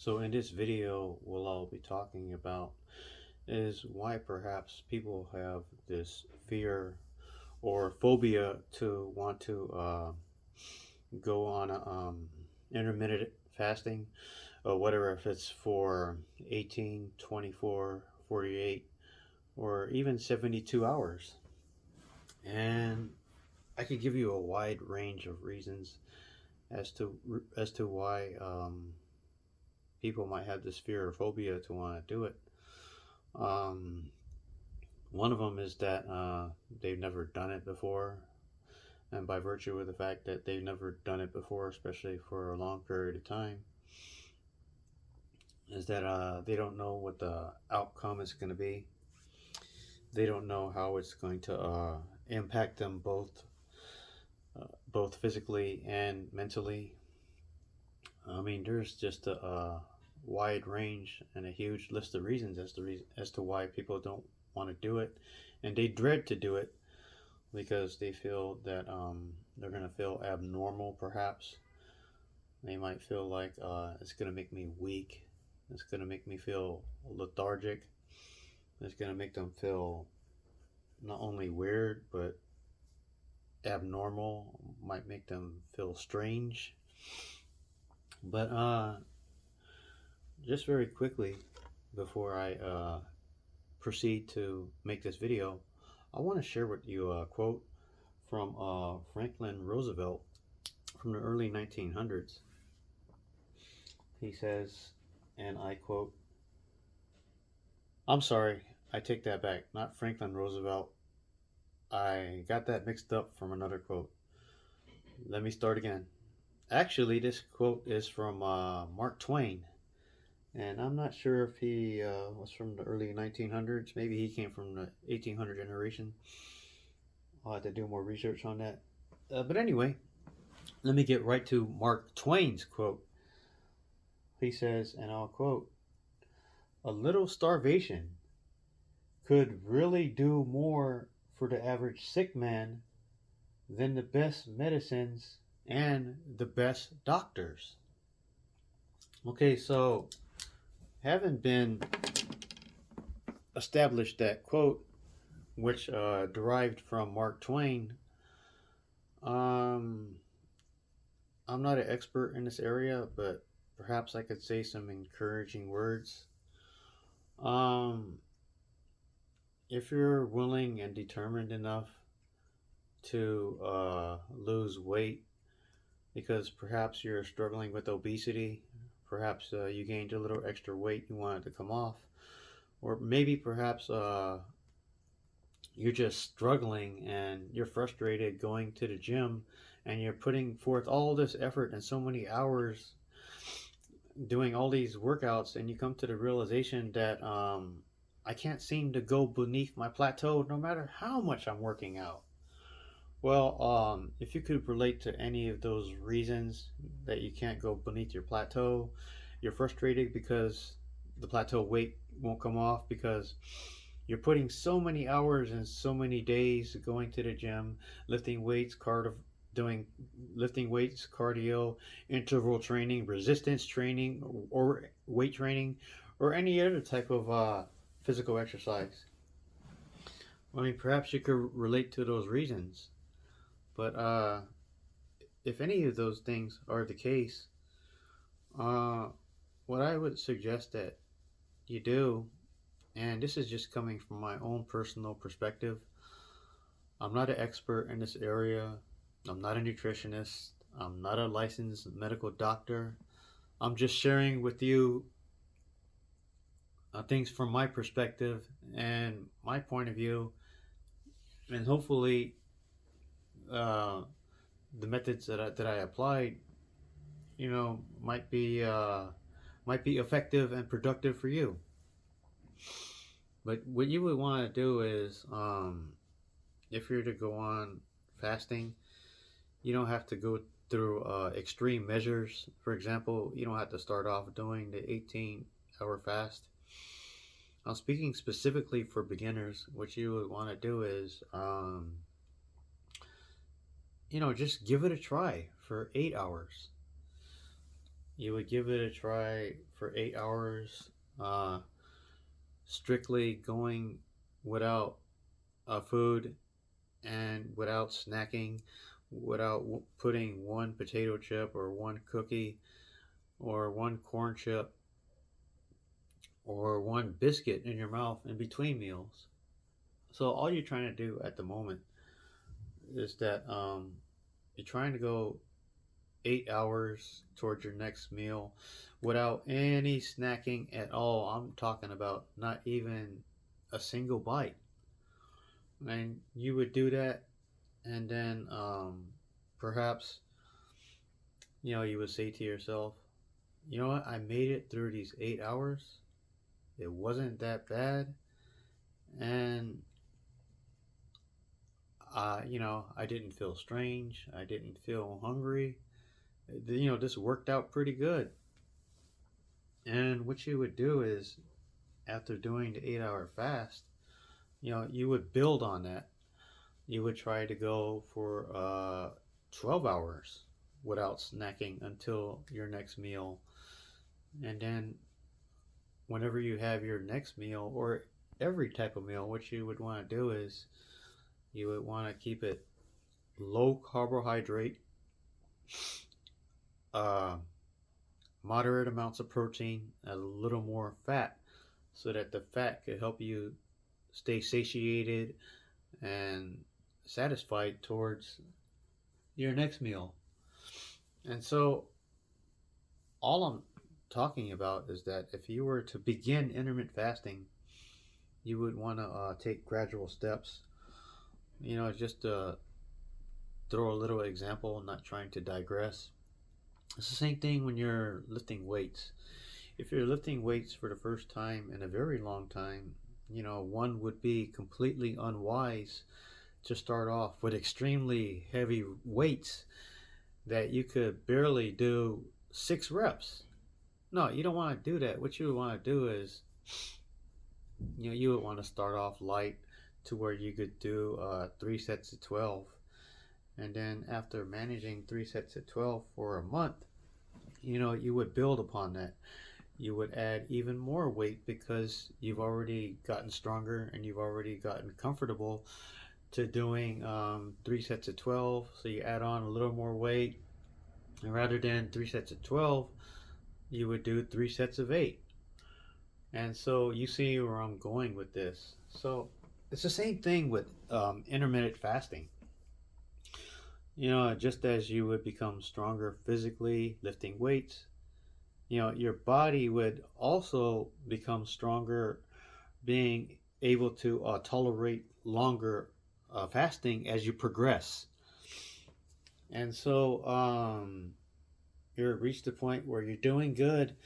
So in this video, what I'll be talking about is why perhaps people have this fear or phobia to want to go on a intermittent fasting or whatever, if it's for 18, 24, 48, or even 72 hours. And I could give you a wide range of reasons as to why people might have this fear or phobia to want to do it. Um, One of them is that they've never done it before, and by virtue of the fact that they've never done it before, especially for a long period of time, is that they don't know what the outcome is going to be. They don't know how it's going to impact them both physically and mentally. I mean, there's just a wide range and a huge list of reasons as to why people don't want to do it, and they dread to do it because they feel that they're gonna feel abnormal. Perhaps they might feel like it's gonna make me weak. It's gonna make me feel lethargic. It's gonna make them feel not only weird but abnormal. Might make them feel strange. But just very quickly before I proceed to make this video, I want to share with you a quote from Franklin Roosevelt from the early 1900s. He says, and I quote, I'm sorry, I take that back, not Franklin Roosevelt. I got that mixed up from another quote. Let me start again. Actually, this quote is from Mark Twain, and I'm not sure if he was from the early 1900s. Maybe he came from the 1800 generation. I'll have to do more research on that. But anyway, let me get right to Mark Twain's quote. He says, and I'll quote, a little starvation could really do more for the average sick man than the best medicines and the best doctors. Okay, so having been established that quote, which derived from Mark Twain, um, I'm not an expert in this area, but perhaps I could say some encouraging words. Um, if you're willing and determined enough to lose weight, because perhaps you're struggling with obesity, perhaps you gained a little extra weight, you want it to come off, or maybe perhaps you're just struggling and you're frustrated going to the gym and you're putting forth all this effort and so many hours doing all these workouts, and you come to the realization that I can't seem to go beneath my plateau no matter how much I'm working out. Well, if you could relate to any of those reasons that you can't go beneath your plateau, you're frustrated because the plateau weight won't come off because you're putting so many hours and so many days going to the gym, lifting weights, doing lifting weights, cardio, interval training, resistance training, or weight training, or any other type of physical exercise. I mean, perhaps you could relate to those reasons. But if any of those things are the case, uh, what I would suggest that you do, and this is just coming from my own personal perspective, I'm not an expert in this area. I'm not a nutritionist. I'm not a licensed medical doctor. I'm just sharing with you things from my perspective and my point of view, and hopefully uh, the methods that I applied, might be effective and productive for you. But what you would want to do is, if you're to go on fasting, you don't have to go through extreme measures. For example, you don't have to start off doing the 18-hour fast. I'm speaking specifically for beginners. What you would want to do is, just give it a try for 8 hours. You would give it a try for 8 hours, uh, strictly going without food and without snacking, without putting one potato chip or one cookie or one corn chip or one biscuit in your mouth in between meals. So all you're trying to do at the moment is that you're trying to go 8 hours towards your next meal without any snacking at all. I'm talking about not even a single bite. And you would do that, and then perhaps you would say to yourself, you know what, I made it through these 8 hours. It wasn't that bad, and I didn't feel strange. I didn't feel hungry. This worked out pretty good. And what you would do is, after doing the 8 hour fast, you would build on that. You would try to go for 12 hours without snacking until your next meal. And then, whenever you have your next meal, or every type of meal, what you would want to do is you would want to keep it low carbohydrate, uh, moderate amounts of protein, a little more fat, so that the fat could help you stay satiated and satisfied towards your next meal. And so, all I'm talking about is that if you were to begin intermittent fasting, you would want to take gradual steps. Just to throw a little example, not trying to digress. It's the same thing when you're lifting weights. If you're lifting weights for the first time in a very long time, one would be completely unwise to start off with extremely heavy weights that you could barely do 6 reps. No, you don't want to do that. What you want to do is, you would want to start off light to where you could do 3 sets of 12. And then after managing 3 sets of 12 for a month, you would build upon that. You would add even more weight because you've already gotten stronger and you've already gotten comfortable to doing 3 sets of 12. So you add on a little more weight. And rather than 3 sets of 12, you would do 3 sets of 8. And so you see where I'm going with this. So it's the same thing with intermittent fasting. Just as you would become stronger physically lifting weights, your body would also become stronger being able to tolerate longer fasting as you progress. And so you're reached the point where you're doing good,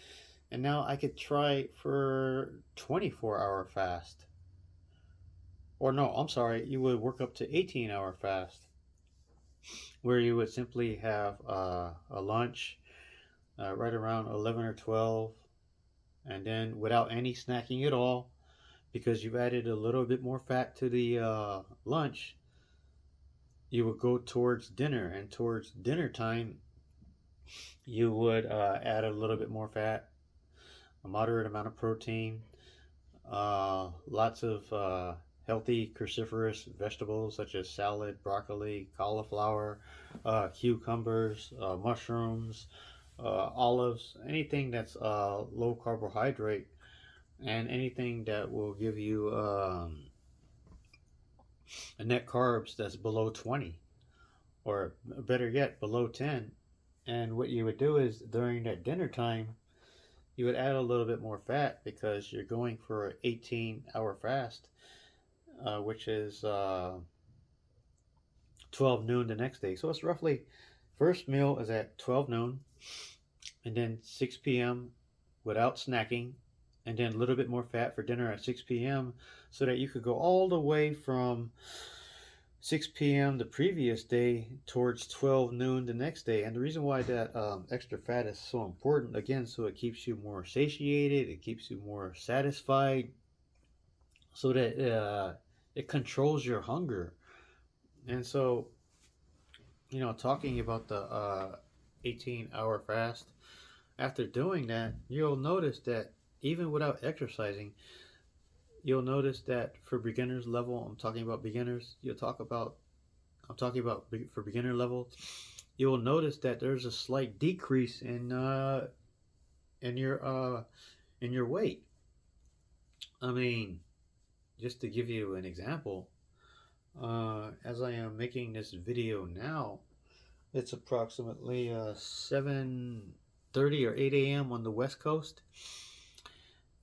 and now I could try for 24-hour fast. Or no, I'm sorry, you would work up to 18-hour fast, where you would simply have a lunch right around 11 or 12, and then without any snacking at all, because you've added a little bit more fat to the lunch, you would go towards dinner, and towards dinner time, you would add a little bit more fat, a moderate amount of protein, lots of healthy cruciferous vegetables such as salad, broccoli, cauliflower, cucumbers, mushrooms, olives, anything that's low carbohydrate, and anything that will give you a net carbs that's below 20, or better yet, below 10. And what you would do is during that dinner time, you would add a little bit more fat because you're going for an 18-hour fast, which is 12 noon the next day. So it's roughly, first meal is at 12 noon, and then 6 p.m. without snacking, and then a little bit more fat for dinner at 6 p.m. so that you could go all the way from 6 p.m. the previous day towards 12 noon the next day. And the reason why that extra fat is so important, again, so it keeps you more satiated, it keeps you more satisfied, so that it controls your hunger. And so, talking about the 18-hour fast, after doing that, you'll notice that even without exercising, you'll notice that for beginners level, I'm talking about beginners, I'm talking about for beginner level, you will notice that there's a slight decrease in your in your weight. I mean, just to give you an example, as I am making this video now, it's approximately 7:30 or 8 a.m. on the West Coast.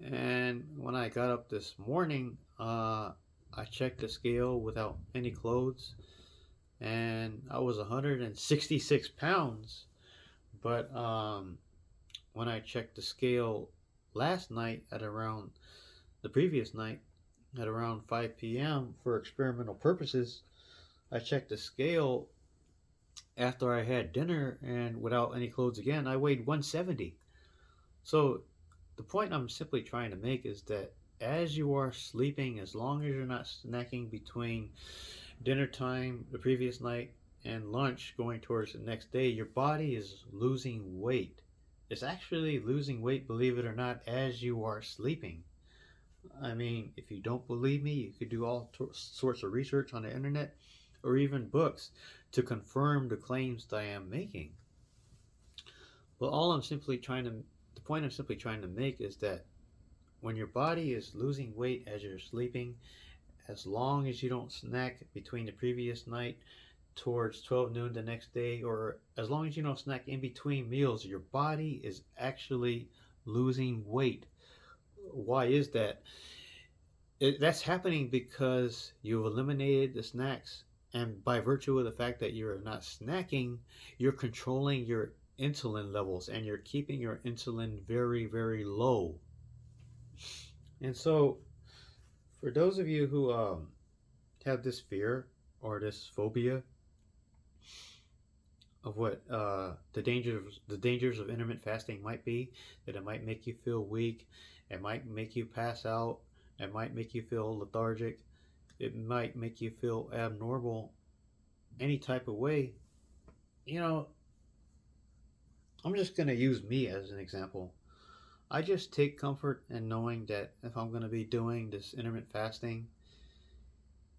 And when I got up this morning, I checked the scale without any clothes, and I was 166 pounds. But when I checked the scale last night at around the previous night at around 5 p.m. for experimental purposes, I checked the scale after I had dinner and without any clothes again, I weighed 170. So the point I'm simply trying to make is that as you are sleeping, as long as you're not snacking between dinner time the previous night and lunch going towards the next day, your body is losing weight. It's actually losing weight, believe it or not, as you are sleeping. I mean, if you don't believe me, you could do all sorts of research on the internet or even books to confirm the claims that I am making. But the point I'm simply trying to make is that when your body is losing weight as you're sleeping, as long as you don't snack between the previous night towards 12 noon the next day, or as long as you don't snack in between meals, your body is actually losing weight. Why is that? That's happening because you've eliminated the snacks. And by virtue of the fact that you're not snacking, you're controlling your insulin levels and you're keeping your insulin very, very low. And so, for those of you who have this fear or this phobia of what the dangers of intermittent fasting might be, that it might make you feel weak, it might make you pass out, it might make you feel lethargic, it might make you feel abnormal, any type of way. You know, I'm just going to use me as an example. I just take comfort in knowing that if I'm going to be doing this intermittent fasting,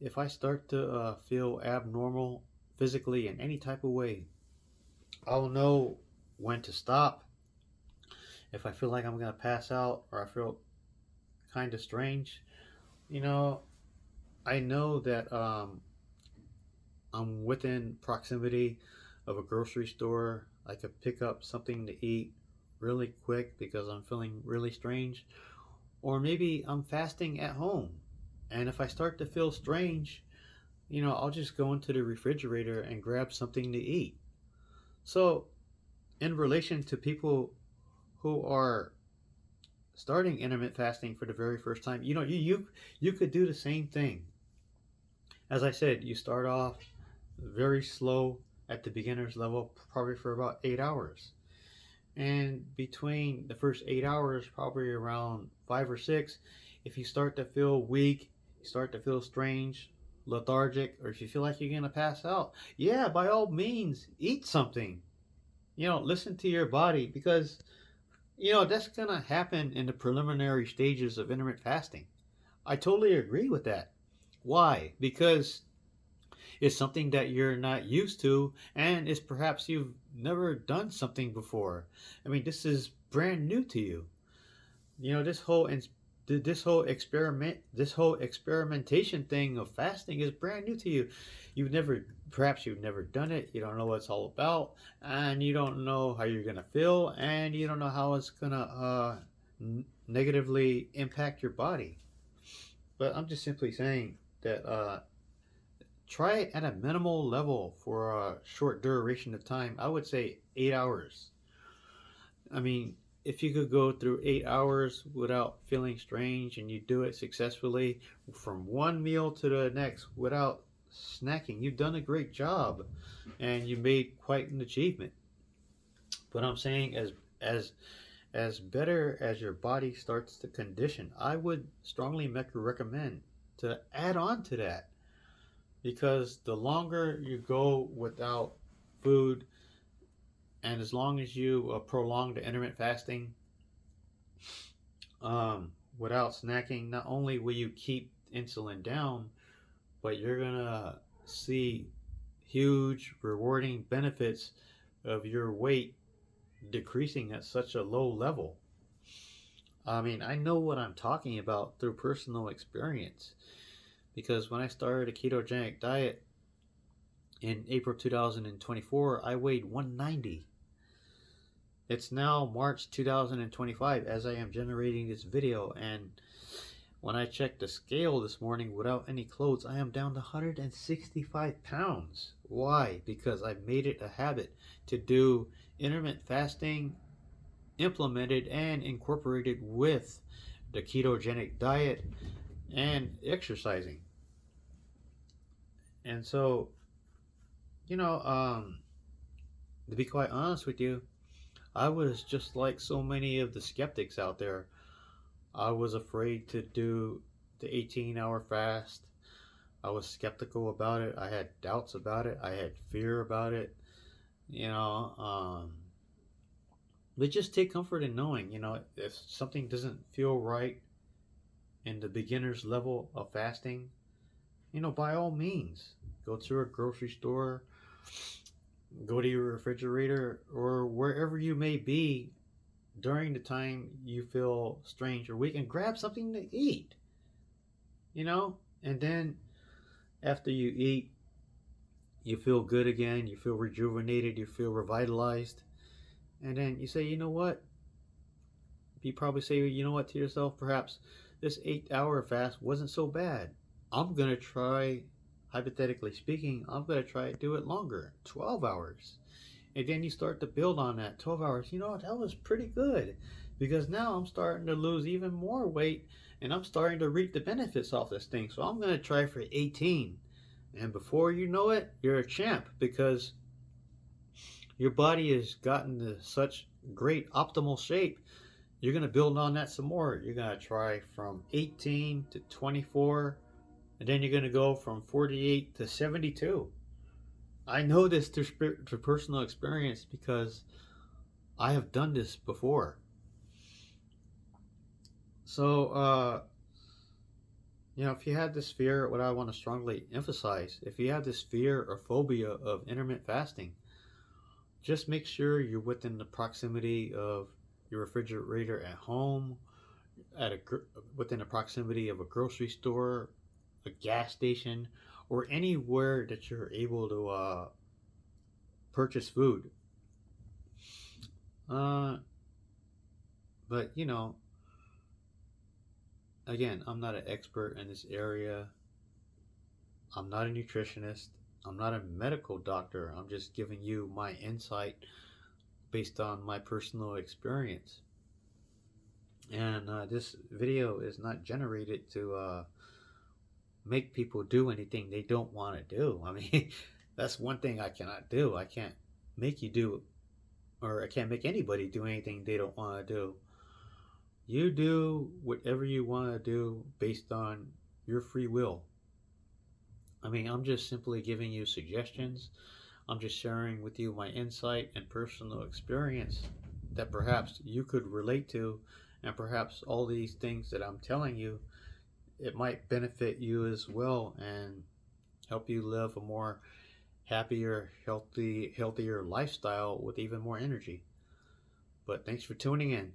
if I start to feel abnormal physically in any type of way, I'll know when to stop. If I feel like I'm going to pass out or I feel kind of strange, you know, I know that I'm within proximity of a grocery store. I could pick up something to eat really quick because I'm feeling really strange. Or maybe I'm fasting at home. And if I start to feel strange, I'll just go into the refrigerator and grab something to eat. So, in relation to people who are starting intermittent fasting for the very first time, you could do the same thing. As I said, you start off very slow at the beginner's level, probably for about 8 hours. And between the first 8 hours, probably around 5 or 6, if you start to feel weak, you start to feel strange, lethargic, or if you feel like you're going to pass out, yeah, by all means, eat something. Listen to your body because, that's going to happen in the preliminary stages of intermittent fasting. I totally agree with that. Why? Because it's something that you're not used to, and it's perhaps you've never done something before. I mean, this is brand new to you. This whole experimentation thing of fasting is brand new to you. You've never done it. You don't know what it's all about, and you don't know how you're gonna feel, and you don't know how it's gonna negatively impact your body. But I'm just simply saying that try it at a minimal level for a short duration of time. I would say 8 hours. I mean, if you could go through 8 hours without feeling strange and you do it successfully from one meal to the next without snacking, you've done a great job and you made quite an achievement. But I'm saying as better as your body starts to condition, I would strongly recommend to add on to that, because the longer you go without food, And as long as you prolong the intermittent fasting without snacking, not only will you keep insulin down, but you're gonna see huge rewarding benefits of your weight decreasing at such a low level. I mean, I know what I'm talking about through personal experience because when I started a ketogenic diet in April 2024, I weighed 190. It's now March 2025 as I am generating this video, and when I checked the scale this morning without any clothes, I am down to 165 pounds. Why? Because I made it a habit to do intermittent fasting, implemented and incorporated with the ketogenic diet and exercising. And so, you know, to be quite honest with you, I was just like so many of the skeptics out there. I was afraid to do the 18-hour fast. I was skeptical about it. I had doubts about it. I had fear about it. You know, but just take comfort in knowing, if something doesn't feel right in the beginner's level of fasting, by all means, go to a grocery store, go to your refrigerator, or wherever you may be during the time you feel strange or weak and grab something to eat, and then after you eat, you feel good again, you feel rejuvenated, you feel revitalized, and then you say, you know what? You probably say, you know what, to yourself, perhaps this 8-hour fast wasn't so bad. I'm going to try, hypothetically speaking, I'm going to try to do it longer, 12 hours. And then you start to build on that 12 hours. You know what, that was pretty good because now I'm starting to lose even more weight and I'm starting to reap the benefits off this thing. So I'm going to try for 18. And before you know it, you're a champ because your body has gotten to such great optimal shape. You're going to build on that some more. You're going to try from 18 to 24, and then you're going to go from 48 to 72. I know this through personal experience because I have done this before. So, if you have this fear, what I want to strongly emphasize, if you have this fear or phobia of intermittent fasting, just make sure you're within the proximity of your refrigerator at home, within the proximity of a grocery store, a gas station, or anywhere that you're able to purchase food. But again, I'm not an expert in this area. I'm not a nutritionist. I'm not a medical doctor. I'm just giving you my insight based on my personal experience. And this video is not generated to make people do anything they don't want to do. I mean, that's one thing I cannot do. I can't make you do, or I can't make anybody do anything they don't want to do. You do whatever you want to do based on your free will. I mean, I'm just simply giving you suggestions. I'm just sharing with you my insight and personal experience that perhaps you could relate to, and perhaps all these things that I'm telling you, it might benefit you as well and help you live a more happier, healthier lifestyle with even more energy. But thanks for tuning in.